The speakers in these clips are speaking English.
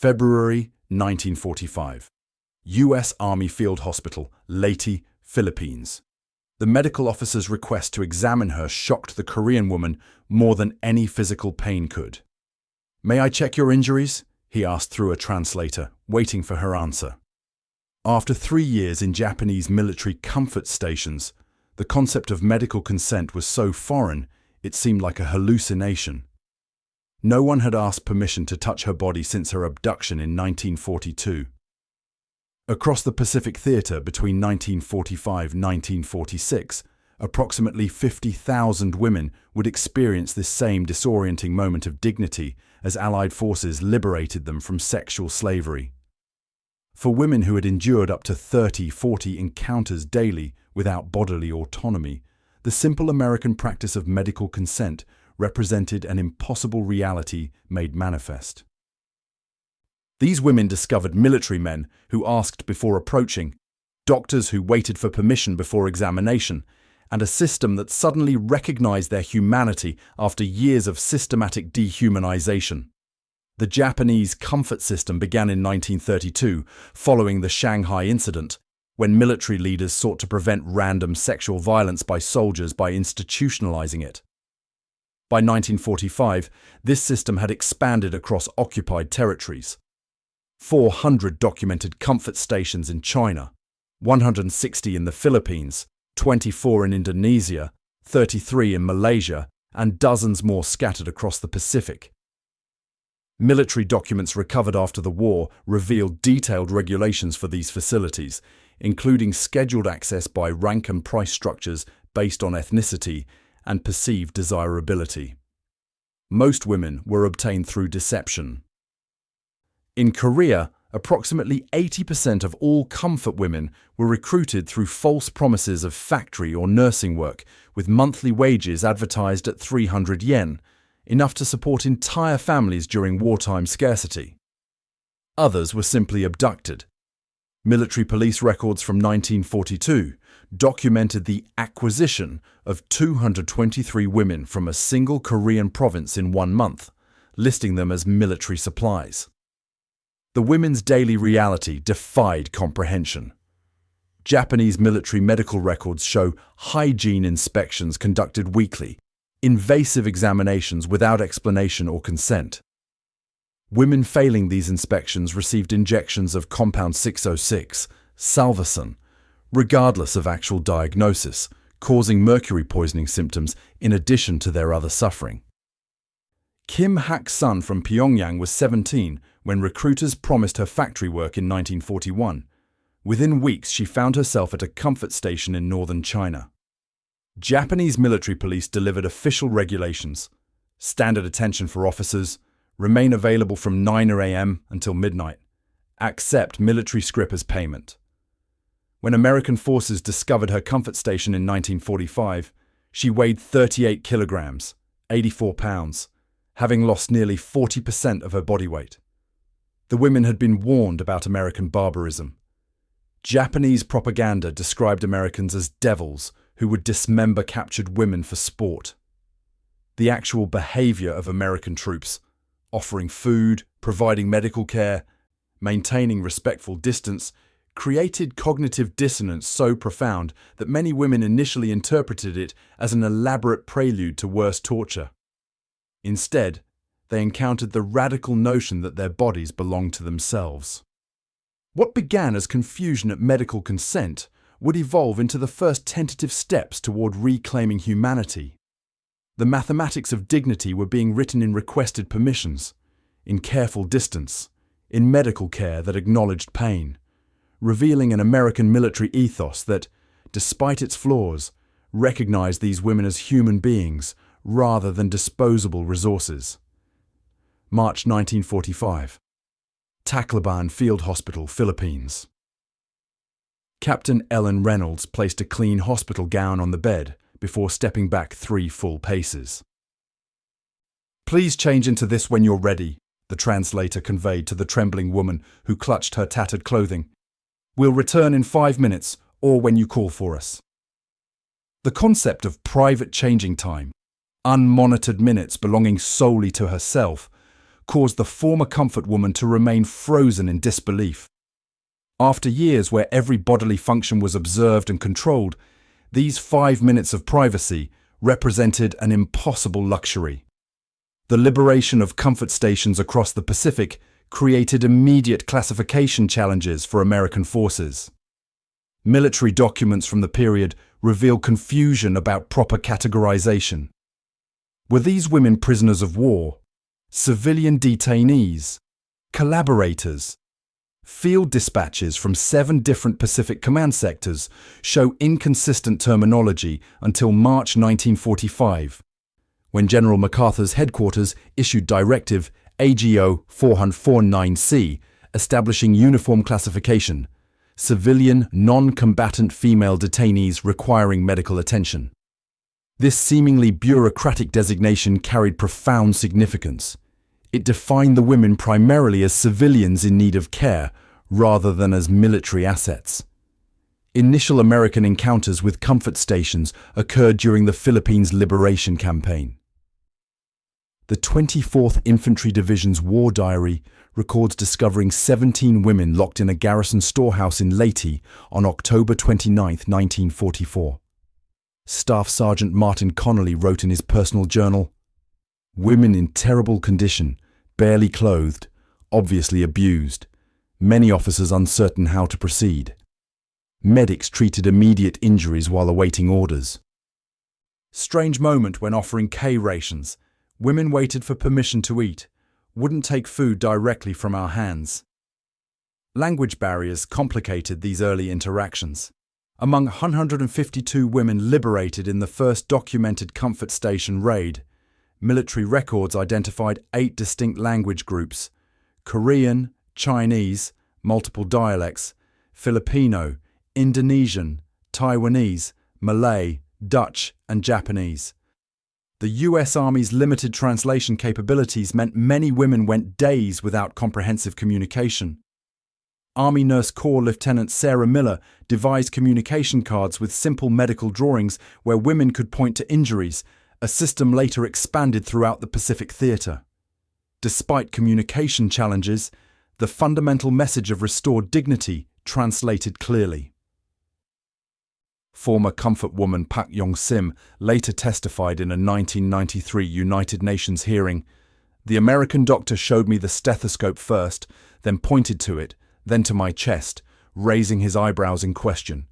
February 1945. U.S. Army Field Hospital, Leyte, Philippines. The medical officer's request to examine her shocked the Korean woman more than any physical pain could. "May I check your injuries?" he asked through a translator, waiting for her answer. After 3 years in Japanese military comfort stations, the concept of medical consent was so foreign it seemed like a hallucination. No one had asked permission to touch her body since her abduction in 1942. Across the Pacific Theater between 1945 and 1946, approximately 50,000 women would experience this same disorienting moment of dignity as Allied forces liberated them from sexual slavery. For women who had endured up to 30-40 encounters daily without bodily autonomy, the simple American practice of medical consent represented an impossible reality made manifest. These women discovered military men who asked before approaching, doctors who waited for permission before examination, and a system that suddenly recognized their humanity after years of systematic dehumanization. The Japanese comfort system began in 1932, following the Shanghai incident, when military leaders sought to prevent random sexual violence by soldiers by institutionalizing it. By 1945, this system had expanded across occupied territories. 400 documented comfort stations in China, 160 in the Philippines, 24 in Indonesia, 33 in Malaysia, and dozens more scattered across the Pacific. Military documents recovered after the war revealed detailed regulations for these facilities, including scheduled access by rank and price structures based on ethnicity and perceived desirability. Most women were obtained through deception. In Korea, approximately 80% of all comfort women were recruited through false promises of factory or nursing work, with monthly wages advertised at 300 yen, enough to support entire families during wartime scarcity. Others were simply abducted. Military police records from 1942 documented the acquisition of 223 women from a single Korean province in 1 month, listing them as military supplies. The women's daily reality defied comprehension. Japanese military medical records show hygiene inspections conducted weekly, invasive examinations without explanation or consent. Women failing these inspections received injections of compound 606, salvarsan, regardless of actual diagnosis, causing mercury poisoning symptoms in addition to their other suffering. Kim Hak-sun from Pyongyang was 17 when recruiters promised her factory work in 1941. Within weeks, she found herself at a comfort station in northern China. Japanese military police delivered official regulations: standard attention for officers, remain available from 9 a.m. until midnight, accept military scrip as payment. When American forces discovered her comfort station in 1945, she weighed 38 kilograms, 84 pounds, having lost nearly 40% of her body weight. The women had been warned about American barbarism. Japanese propaganda described Americans as devils who would dismember captured women for sport. The actual behavior of American troops, offering food, providing medical care, maintaining respectful distance, created cognitive dissonance so profound that many women initially interpreted it as an elaborate prelude to worse torture. Instead, they encountered the radical notion that their bodies belonged to themselves. What began as confusion at medical consent would evolve into the first tentative steps toward reclaiming humanity. The mathematics of dignity were being written in requested permissions, in careful distance, in medical care that acknowledged pain, revealing an American military ethos that, despite its flaws, recognized these women as human beings rather than disposable resources. March 1945. Tacloban Field Hospital, Philippines. Captain Ellen Reynolds placed a clean hospital gown on the bed before stepping back 3 full paces. "Please change into this when you're ready," the translator conveyed to the trembling woman who clutched her tattered clothing. "We'll return in 5 minutes, or when you call for us." The concept of private changing time, unmonitored minutes belonging solely to herself, caused the former comfort woman to remain frozen in disbelief. After years where every bodily function was observed and controlled, these 5 minutes of privacy represented an impossible luxury. The liberation of comfort stations across the Pacific created immediate classification challenges for American forces. Military documents from the period reveal confusion about proper categorization. Were these women prisoners of war, civilian detainees, collaborators? Field dispatches from 7 different Pacific command sectors show inconsistent terminology until March 1945, when General MacArthur's headquarters issued Directive AGO 449C, establishing uniform classification: civilian, non-combatant female detainees requiring medical attention. This seemingly bureaucratic designation carried profound significance. It defined the women primarily as civilians in need of care, rather than as military assets. Initial American encounters with comfort stations occurred during the Philippines Liberation Campaign. The 24th Infantry Division's War Diary records discovering 17 women locked in a garrison storehouse in Leyte on October 29, 1944. Staff Sergeant Martin Connolly wrote in his personal journal, "Women in terrible condition, barely clothed, obviously abused. Many officers uncertain how to proceed. Medics treated immediate injuries while awaiting orders." Strange moment when offering K rations. Women waited for permission to eat, wouldn't take food directly from our hands. Language barriers complicated these early interactions. Among 152 women liberated in the first documented comfort station raid, military records identified 8 distinct language groups: Korean, Chinese, multiple dialects, Filipino, Indonesian, Taiwanese, Malay, Dutch, and Japanese. The US Army's limited translation capabilities meant many women went days without comprehensive communication. Army Nurse Corps Lieutenant Sarah Miller devised communication cards with simple medical drawings where women could point to injuries, a system later expanded throughout the Pacific Theater. Despite communication challenges, the fundamental message of restored dignity translated clearly. Former comfort woman Pak Yong-sim later testified in a 1993 United Nations hearing, "The American doctor showed me the stethoscope first, then pointed to it, then to my chest, raising his eyebrows in question.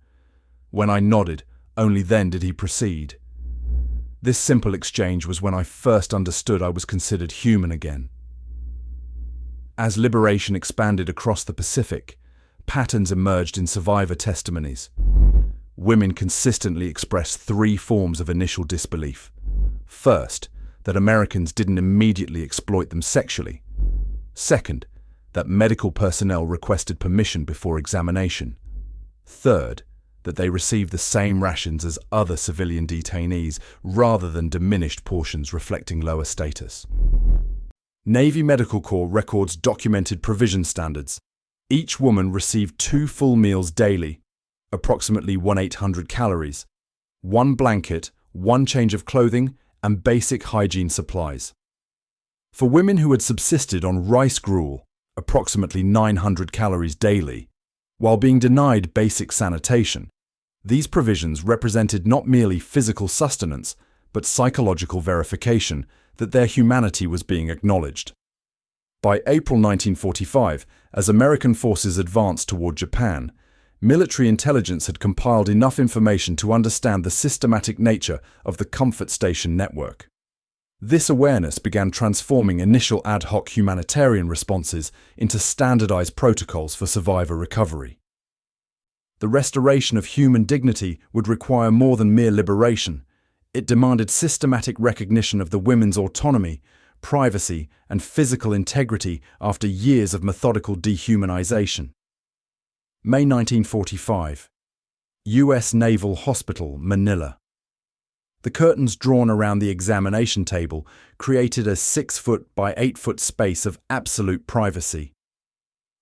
When I nodded, only then did he proceed." This simple exchange was when I first understood I was considered human again. As liberation expanded across the Pacific, patterns emerged in survivor testimonies. Women consistently expressed 3 forms of initial disbelief. First, that Americans didn't immediately exploit them sexually. Second, that medical personnel requested permission before examination. Third, that they received the same rations as other civilian detainees rather than diminished portions reflecting lower status. Navy Medical Corps records documented provision standards. Each woman received 2 full meals daily, approximately 1,800 calories, 1 blanket, 1 change of clothing, and basic hygiene supplies. For women who had subsisted on rice gruel, approximately 900 calories daily, while being denied basic sanitation, these provisions represented not merely physical sustenance, but psychological verification that their humanity was being acknowledged. By April 1945, as American forces advanced toward Japan, military intelligence had compiled enough information to understand the systematic nature of the comfort station network. This awareness began transforming initial ad hoc humanitarian responses into standardized protocols for survivor recovery. The restoration of human dignity would require more than mere liberation. It demanded systematic recognition of the women's autonomy, privacy, and physical integrity after years of methodical dehumanization. May 1945. U.S. Naval Hospital, Manila. The curtains drawn around the examination table created a 6-foot by 8-foot space of absolute privacy.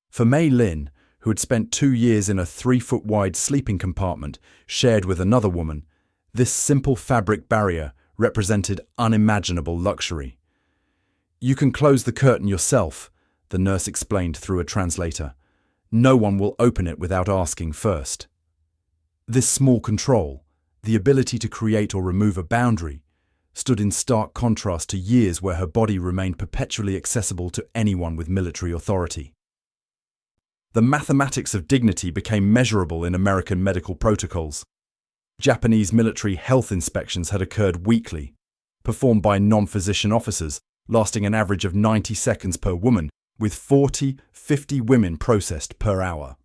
For Mei Lin, who had spent 2 years in a 3-foot wide sleeping compartment shared with another woman, this simple fabric barrier represented unimaginable luxury. "You can close the curtain yourself," the nurse explained through a translator. "No one will open it without asking first." This small control, the ability to create or remove a boundary, stood in stark contrast to years where her body remained perpetually accessible to anyone with military authority. The mathematics of dignity became measurable in American medical protocols. Japanese military health inspections had occurred weekly, performed by non-physician officers, lasting an average of 90 seconds per woman, with 40-50 women processed per hour.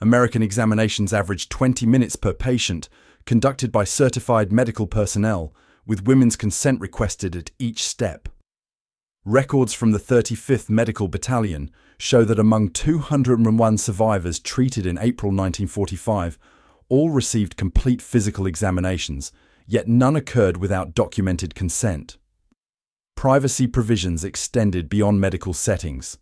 American examinations averaged 20 minutes per patient, conducted by certified medical personnel, with women's consent requested at each step. Records from the 35th Medical Battalion show that among 201 survivors treated in April 1945, all received complete physical examinations, yet none occurred without documented consent. Privacy provisions extended beyond medical settings.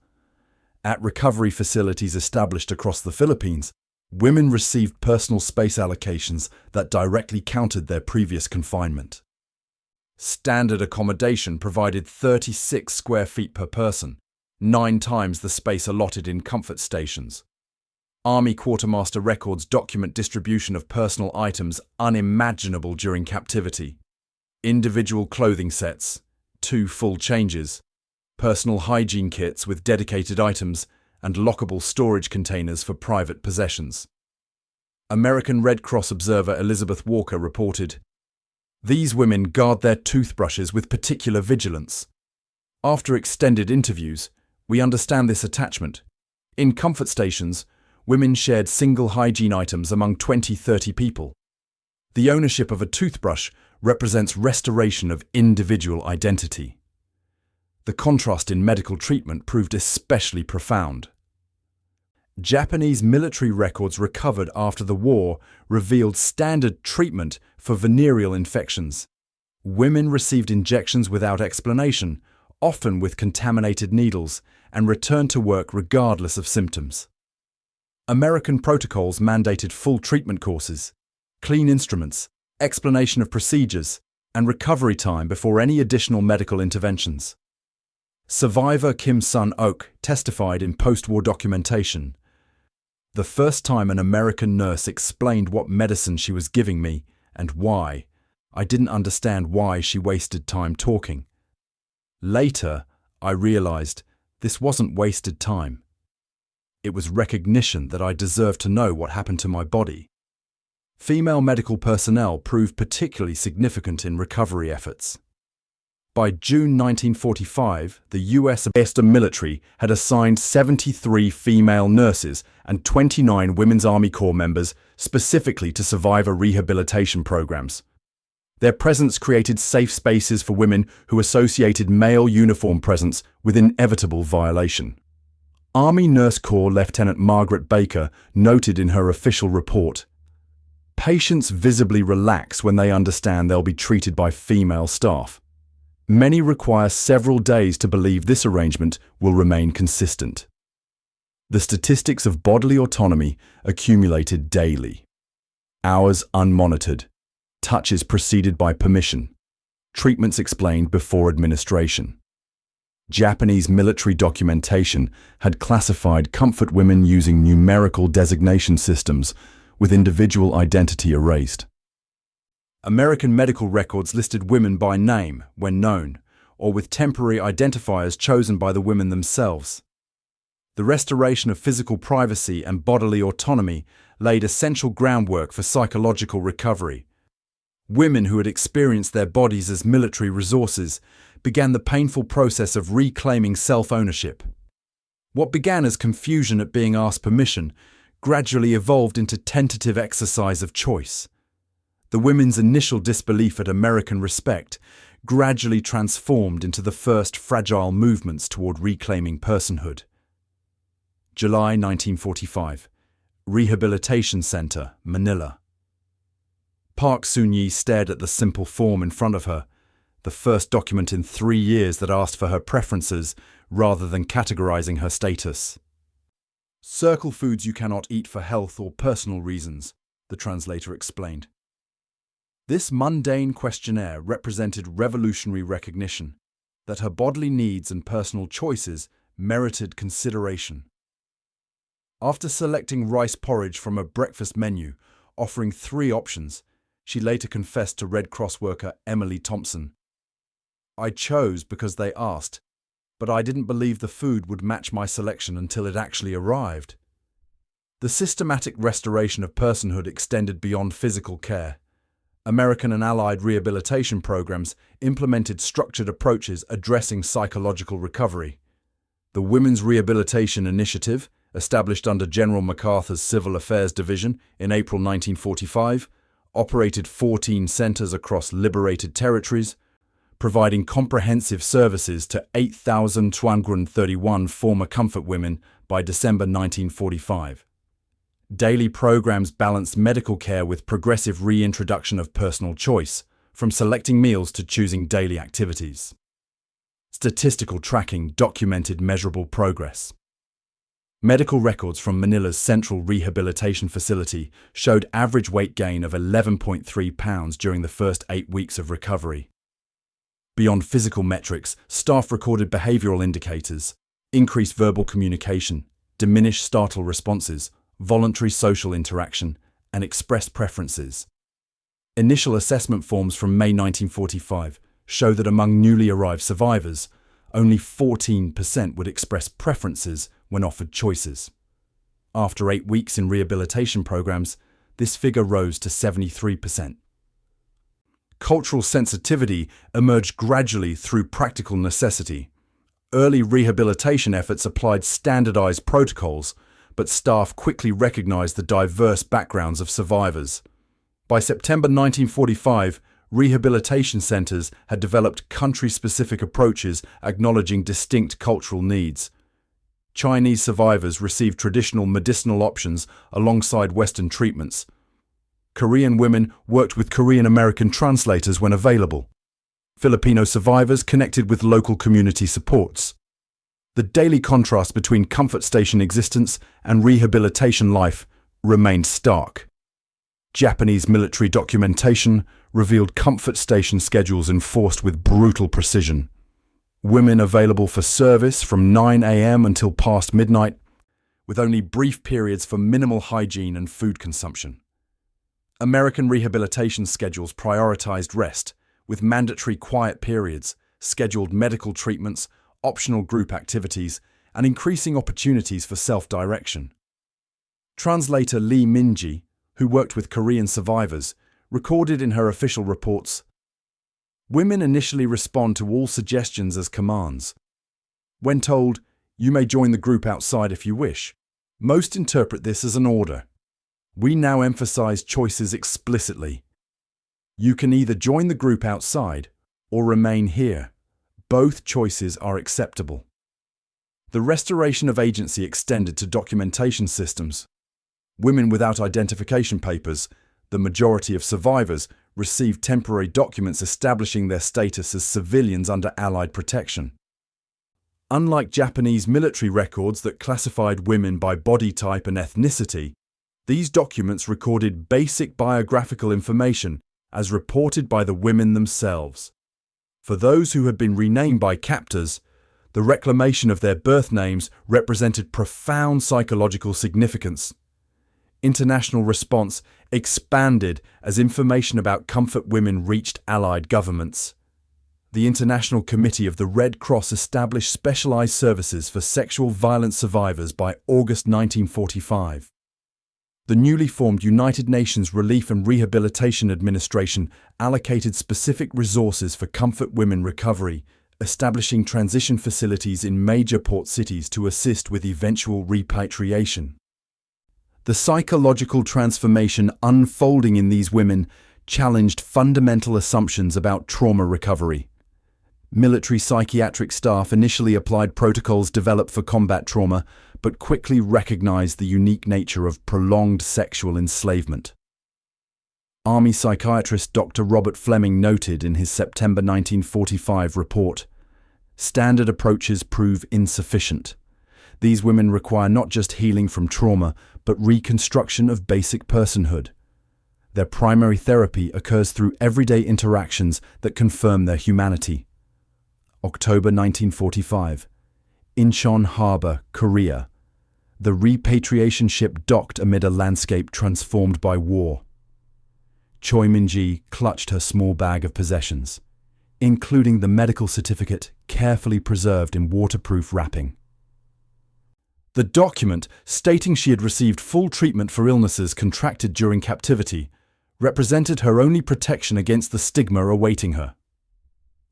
At recovery facilities established across the Philippines, women received personal space allocations that directly countered their previous confinement. Standard accommodation provided 36 square feet per person, 9 times the space allotted in comfort stations. Army quartermaster records document distribution of personal items unimaginable during captivity. Individual clothing sets, 2 full changes, personal hygiene kits with dedicated items, and lockable storage containers for private possessions. American Red Cross observer Elizabeth Walker reported, "These women guard their toothbrushes with particular vigilance. After extended interviews, we understand this attachment. In comfort stations, women shared single hygiene items among 20-30 people. The ownership of a toothbrush represents restoration of individual identity." The contrast in medical treatment proved especially profound. Japanese military records recovered after the war revealed standard treatment for venereal infections. Women received injections without explanation, often with contaminated needles, and returned to work regardless of symptoms. American protocols mandated full treatment courses, clean instruments, explanation of procedures, and recovery time before any additional medical interventions. Survivor Kim Sun-ok testified in post-war documentation, "The first time an American nurse explained what medicine she was giving me and why, I didn't understand why she wasted time talking. Later, I realized this wasn't wasted time. It was recognition that I deserved to know what happened to my body." Female medical personnel proved particularly significant in recovery efforts. By June 1945, the U.S. military had assigned 73 female nurses and 29 Women's Army Corps members specifically to survivor rehabilitation programs. Their presence created safe spaces for women who associated male uniform presence with inevitable violation. Army Nurse Corps Lieutenant Margaret Baker noted in her official report, "Patients visibly relax when they understand they'll be treated by female staff. Many require several days to believe this arrangement will remain consistent." The statistics of bodily autonomy accumulated daily. Hours unmonitored. Touches preceded by permission. Treatments explained before administration. Japanese military documentation had classified comfort women using numerical designation systems with individual identity erased. American medical records listed women by name when known, or with temporary identifiers chosen by the women themselves. The restoration of physical privacy and bodily autonomy laid essential groundwork for psychological recovery. Women who had experienced their bodies as military resources began the painful process of reclaiming self-ownership. What began as confusion at being asked permission gradually evolved into tentative exercise of choice. The women's initial disbelief at American respect gradually transformed into the first fragile movements toward reclaiming personhood. July 1945. Rehabilitation Center, Manila. Park Soon-yi stared at the simple form in front of her, the first document in 3 years that asked for her preferences rather than categorizing her status. "Circle foods you cannot eat for health or personal reasons," the translator explained. This mundane questionnaire represented revolutionary recognition. that her bodily needs and personal choices merited consideration. After selecting rice porridge from a breakfast menu, offering 3 options, she later confessed to Red Cross worker Emily Thompson, "I chose because they asked, but I didn't believe the food would match my selection until it actually arrived." The systematic restoration of personhood extended beyond physical care. American and Allied rehabilitation programs implemented structured approaches addressing psychological recovery. The Women's Rehabilitation Initiative, established under General MacArthur's Civil Affairs Division in April 1945, operated 14 centers across liberated territories, providing comprehensive services to 8,231 former comfort women by December 1945. Daily programs balanced medical care with progressive reintroduction of personal choice, from selecting meals to choosing daily activities. Statistical tracking documented measurable progress. Medical records from Manila's Central Rehabilitation Facility showed average weight gain of 11.3 pounds during the first 8 weeks of recovery. Beyond physical metrics, staff recorded behavioral indicators, increased verbal communication, diminished startle responses, voluntary social interaction, and expressed preferences. Initial assessment forms from May 1945 show that among newly arrived survivors, only 14% would express preferences when offered choices. After 8 weeks in rehabilitation programs, this figure rose to 73%. Cultural sensitivity emerged gradually through practical necessity. Early rehabilitation efforts applied standardized protocols, but staff quickly recognized the diverse backgrounds of survivors. By September 1945, rehabilitation centers had developed country-specific approaches acknowledging distinct cultural needs. Chinese survivors received traditional medicinal options alongside Western treatments. Korean women worked with Korean-American translators when available. Filipino survivors connected with local community supports. The daily contrast between comfort station existence and rehabilitation life remained stark. Japanese military documentation revealed comfort station schedules enforced with brutal precision. Women available for service from 9 a.m. until past midnight, with only brief periods for minimal hygiene and food consumption. American rehabilitation schedules prioritized rest, with mandatory quiet periods, scheduled medical treatments, optional group activities, and increasing opportunities for self-direction. Translator Lee Minji, who worked with Korean survivors, recorded in her official reports, "Women initially respond to all suggestions as commands. When told, 'You may join the group outside if you wish,' most interpret this as an order. We now emphasize choices explicitly. You can either join the group outside or remain here. Both choices are acceptable." The restoration of agency extended to documentation systems. Women without identification papers, the majority of survivors, received temporary documents establishing their status as civilians under Allied protection. Unlike Japanese military records that classified women by body type and ethnicity, these documents recorded basic biographical information as reported by the women themselves. For those who had been renamed by captors, the reclamation of their birth names represented profound psychological significance. International response expanded as information about comfort women reached Allied governments. The International Committee of the Red Cross established specialized services for sexual violence survivors by August 1945. The newly formed United Nations Relief and Rehabilitation Administration allocated specific resources for comfort women recovery, establishing transition facilities in major port cities to assist with eventual repatriation. The psychological transformation unfolding in these women challenged fundamental assumptions about trauma recovery. Military psychiatric staff initially applied protocols developed for combat trauma, but quickly recognized the unique nature of prolonged sexual enslavement. Army psychiatrist Dr. Robert Fleming noted in his September 1945 report, "Standard approaches prove insufficient. These women require not just healing from trauma, but reconstruction of basic personhood. Their primary therapy occurs through everyday interactions that confirm their humanity. October 1945. Incheon Harbor, Korea. The repatriation ship docked amid a landscape transformed by war. Choi Min-ji clutched her small bag of possessions, including the medical certificate carefully preserved in waterproof wrapping. The document, stating she had received full treatment for illnesses contracted during captivity, represented her only protection against the stigma awaiting her.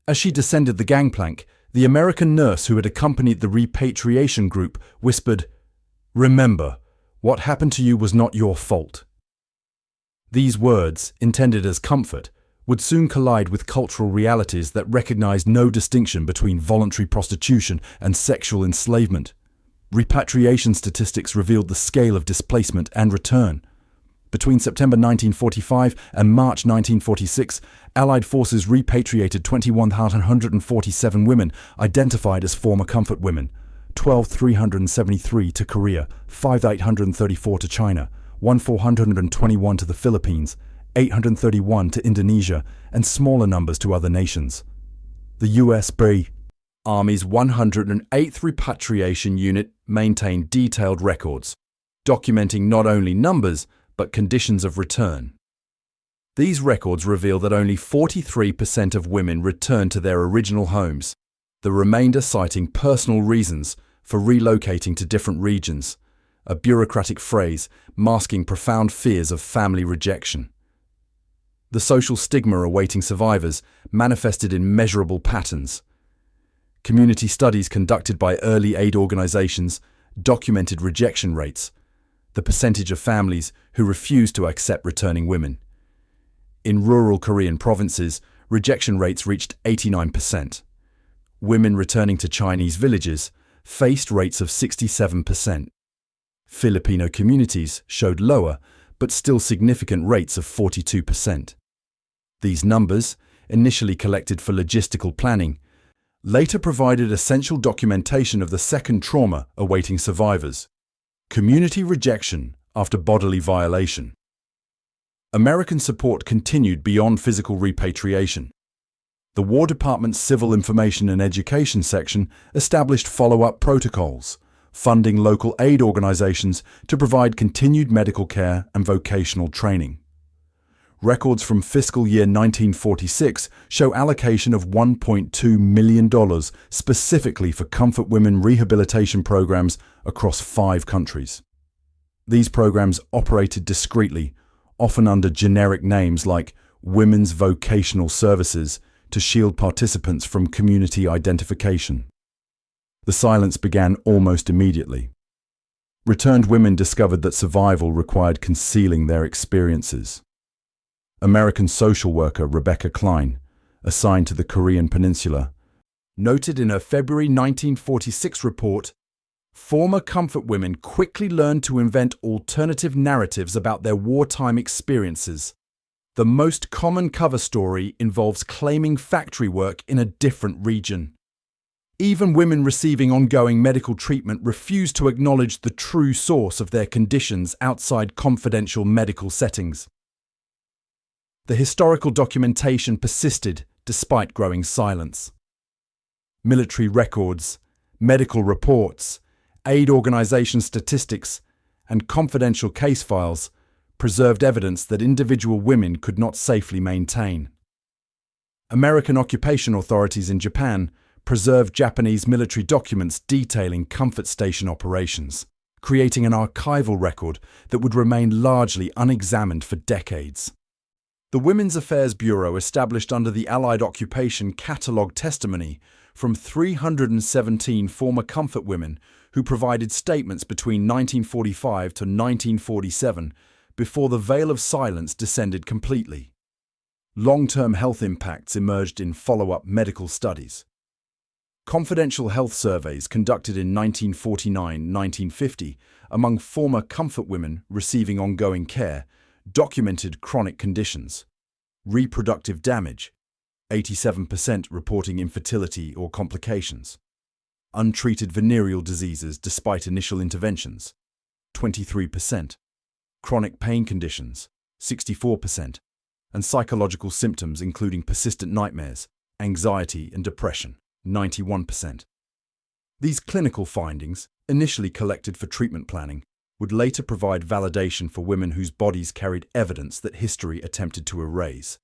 As she descended the gangplank, the American nurse who had accompanied the repatriation group whispered, "Remember, what happened to you was not your fault." These words, intended as comfort, would soon collide with cultural realities that recognized no distinction between voluntary prostitution and sexual enslavement. Repatriation statistics revealed the scale of displacement and return. Between September 1945 and March 1946, Allied forces repatriated 21,147 women identified as former comfort women, 12,373 to Korea, 5,834 to China, 1,421 to the Philippines, 831 to Indonesia, and smaller numbers to other nations. The U.S. Army's 108th Repatriation Unit maintained detailed records, documenting not only numbers, but conditions of return. These records reveal that only 43% of women returned to their original homes, the remainder citing personal reasons for relocating to different regions, a bureaucratic phrase masking profound fears of family rejection. The social stigma awaiting survivors manifested in measurable patterns. Community studies conducted by early aid organizations documented rejection rates, the percentage of families who refused to accept returning women. In rural Korean provinces, rejection rates reached 89%. Women returning to Chinese villages faced rates of 67%. Filipino communities showed lower, but still significant rates of 42%. These numbers, initially collected for logistical planning, later provided essential documentation of the second trauma awaiting survivors: community rejection after bodily violation. American support continued beyond physical repatriation. The War Department's Civil Information and Education section established follow-up protocols, funding local aid organizations to provide continued medical care and vocational training. Records from fiscal year 1946 show allocation of $1.2 million specifically for comfort women rehabilitation programs across 5 countries. These programs operated discreetly, often under generic names like Women's Vocational Services, to shield participants from community identification. The silence began almost immediately. Returned women discovered that survival required concealing their experiences. American social worker Rebecca Klein, assigned to the Korean Peninsula, noted in her February 1946 report, former comfort women quickly learned to invent alternative narratives about their wartime experiences. The most common cover story involves claiming factory work in a different region. Even women receiving ongoing medical treatment refused to acknowledge the true source of their conditions outside confidential medical settings. The historical documentation persisted despite growing silence. Military records, medical reports, aid organization statistics, and confidential case files preserved evidence that individual women could not safely maintain. American occupation authorities in Japan preserved Japanese military documents detailing comfort station operations, creating an archival record that would remain largely unexamined for decades. The Women's Affairs Bureau established under the Allied occupation catalogued testimony from 317 former comfort women who provided statements between 1945 to 1947 before the veil of silence descended completely. Long-term health impacts emerged in follow-up medical studies. Confidential health surveys conducted in 1949-1950 among former comfort women receiving ongoing care documented chronic conditions, reproductive damage, 87% reporting infertility or complications, untreated venereal diseases despite initial interventions, 23%, chronic pain conditions, 64%, and psychological symptoms including persistent nightmares, anxiety and depression, 91%. These clinical findings, initially collected for treatment planning, would later provide validation for women whose bodies carried evidence that history attempted to erase.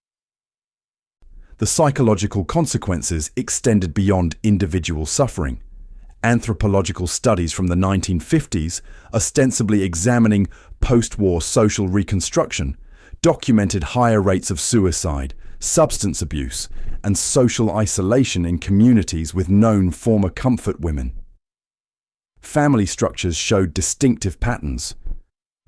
The psychological consequences extended beyond individual suffering. Anthropological studies from the 1950s, ostensibly examining post-war social reconstruction, documented higher rates of suicide, substance abuse, and social isolation in communities with known former comfort women. Family structures showed distinctive patterns.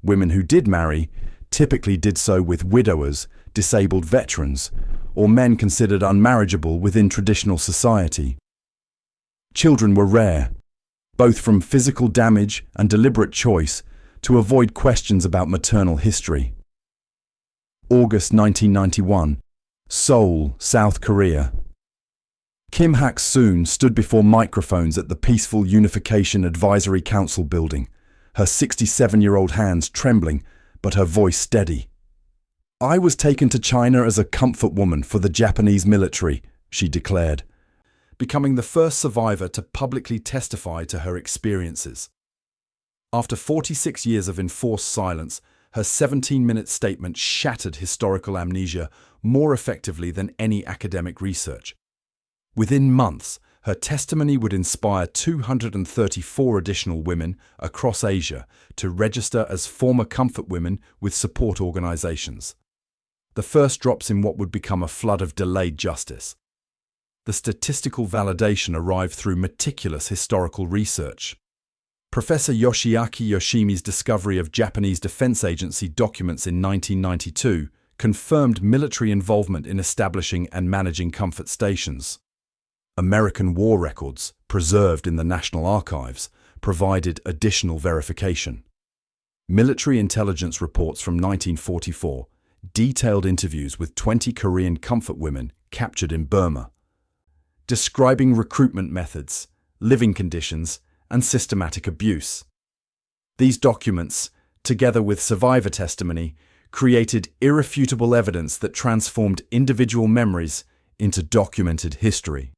Women who did marry typically did so with widowers, disabled veterans, or men considered unmarriageable within traditional society. Children were rare, both from physical damage and deliberate choice to avoid questions about maternal history. August 1991, Seoul, South Korea. Kim Hak-soon stood before microphones at the Peaceful Unification Advisory Council building, her 67-year-old hands trembling, but her voice steady. "I was taken to China as a comfort woman for the Japanese military," she declared, becoming the first survivor to publicly testify to her experiences. After 46 years of enforced silence, her 17-minute statement shattered historical amnesia more effectively than any academic research. Within months, her testimony would inspire 234 additional women across Asia to register as former comfort women with support organizations. The first drops in what would become a flood of delayed justice. The statistical validation arrived through meticulous historical research. Professor Yoshiaki Yoshimi's discovery of Japanese Defense Agency documents in 1992 confirmed military involvement in establishing and managing comfort stations. American war records, preserved in the National Archives, provided additional verification. Military intelligence reports from 1944 detailed interviews with 20 Korean comfort women captured in Burma, describing recruitment methods, living conditions, and systematic abuse. These documents, together with survivor testimony, created irrefutable evidence that transformed individual memories into documented history.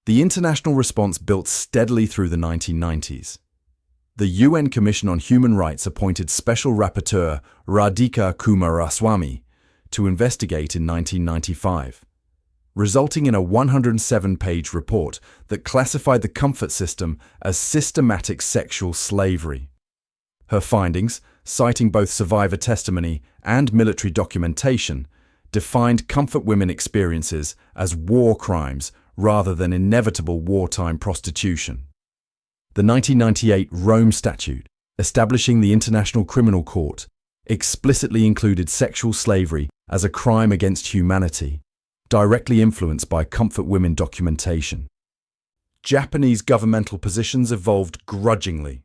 The international response built steadily through the 1990s. The UN Commission on Human Rights appointed Special Rapporteur Radhika Kumaraswamy to investigate in 1995, resulting in a 107-page report that classified the comfort system as systematic sexual slavery. Her findings, citing both survivor testimony and military documentation, defined comfort women experiences as war crimes rather than inevitable wartime prostitution. The 1998 Rome Statute, establishing the International Criminal Court, explicitly included sexual slavery as a crime against humanity, directly influenced by comfort women documentation. Japanese governmental positions evolved grudgingly.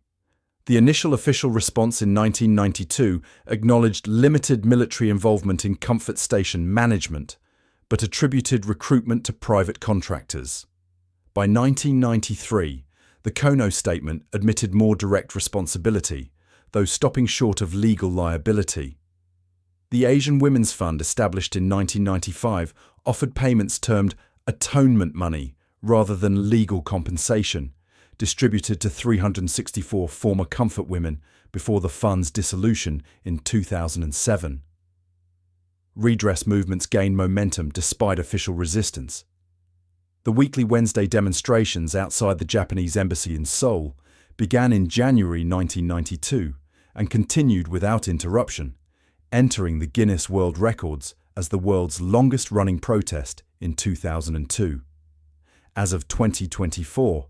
The initial official response in 1992 acknowledged limited military involvement in comfort station management, but attributed recruitment to private contractors. By 1993, the Kono Statement admitted more direct responsibility, though stopping short of legal liability. The Asian Women's Fund, established in 1995, offered payments termed atonement money rather than legal compensation, distributed to 364 former comfort women before the fund's dissolution in 2007. Redress movements gained momentum despite official resistance. The weekly Wednesday demonstrations outside the Japanese embassy in Seoul began in January 1992 and continued without interruption, entering the Guinness World Records as the world's longest-running protest in 2002. As of 2024,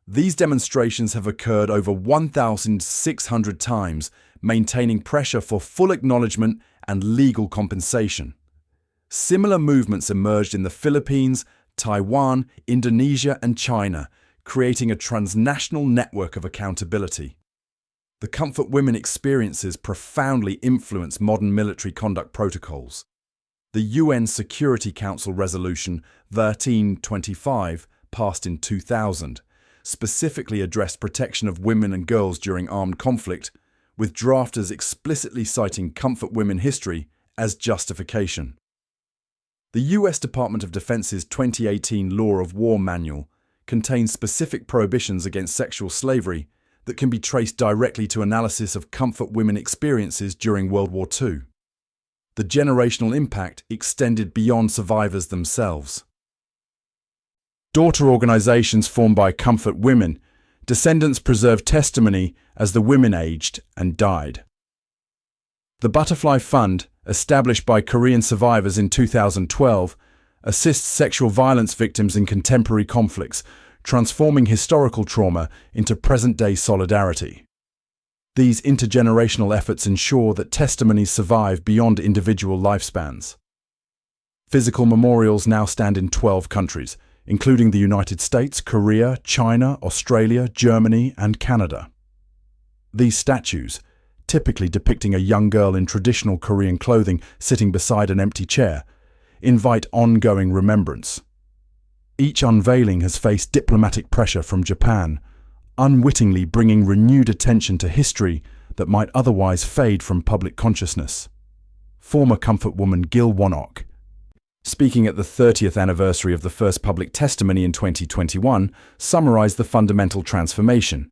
these demonstrations have occurred over 1,600 times, maintaining pressure for full acknowledgement and legal compensation. Similar movements emerged in the Philippines, Taiwan, Indonesia, and China, creating a transnational network of accountability. The comfort women experiences profoundly influence modern military conduct protocols. The UN Security Council Resolution 1325, passed in 2000, specifically addressed protection of women and girls during armed conflict, with drafters explicitly citing comfort women history as justification. The U.S. Department of Defense's 2018 Law of War Manual contains specific prohibitions against sexual slavery that can be traced directly to analysis of comfort women experiences during World War II. The generational impact extended beyond survivors themselves. Daughter organizations formed by comfort women, descendants preserved testimony as the women aged and died. The Butterfly Fund, established by Korean survivors in 2012, assists sexual violence victims in contemporary conflicts, transforming historical trauma into present-day solidarity. These intergenerational efforts ensure that testimonies survive beyond individual lifespans. Physical memorials now stand in 12 countries, including the United States, Korea, China, Australia, Germany, and Canada. These statues, typically depicting a young girl in traditional Korean clothing sitting beside an empty chair, invite ongoing remembrance. Each unveiling has faced diplomatic pressure from Japan, unwittingly bringing renewed attention to history that might otherwise fade from public consciousness. Former comfort woman Gil Wonok, speaking at the 30th anniversary of the first public testimony in 2021, summarized the fundamental transformation.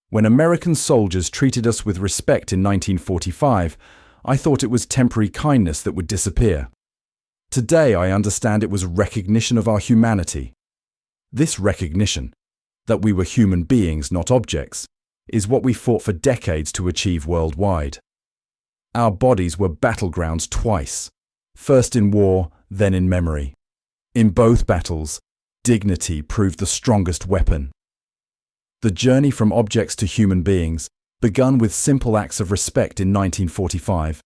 When American soldiers treated us with respect in 1945, I thought it was temporary kindness that would disappear. Today, I understand it was recognition of our humanity. This recognition, that we were human beings, not objects, is what we fought for decades to achieve worldwide. Our bodies were battlegrounds twice, first in war, then in memory. In both battles, dignity proved the strongest weapon. The journey from objects to human beings, begun with simple acts of respect in 1945,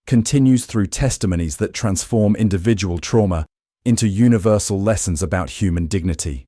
continues through testimonies that transform individual trauma into universal lessons about human dignity.